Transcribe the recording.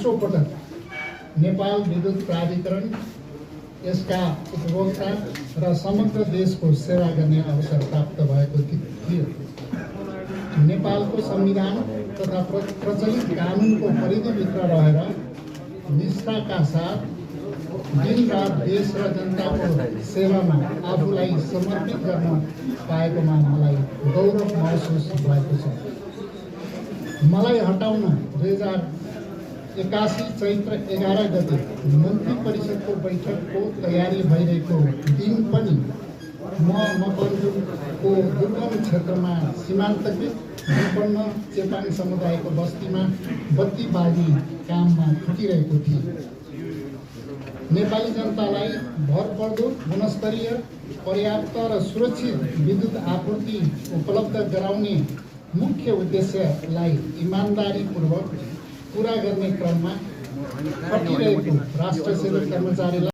दोस्रो पटक नेपाल विद्युत प्राधिकरण यसका उपभोक्ता र समग्र देशको सेवा गर्ने अवसर प्राप्त भएको थियो। नेपालको संविधान तथा प्रचलित कानुनको परिधिभित्र रहेर निष्ठाका साथ दिन-रात देश र जनताको सेवामा आफूलाई समर्पित गर्न पाएकोमा मलाई गौरव महसुस भएको छ। मलाई हटाउन 2081 चैत्र 11 गते मन्त्री परिषदको बैठकको तयारी भइरहेको दिन पनि म मकवानपुरको दुर्गम क्षेत्रमा सीमान्तकृत विपन्न चेपाङ समुदायको बस्तीमा बत्ती बाल्ने काममा छुटिरहेको थिएँ। नेपाली जनतालाई भरपर्दो गुणस्तरीय पर्याप्त र सुरक्षित विद्युत आपूर्ति उपलब्ध गराउने मुख्य उद्देश्यलाई इमान्दारीपूर्वक पूरा गर्ने क्रममा खटिरहेको राष्ट्र सेवा कर्मचारीलाई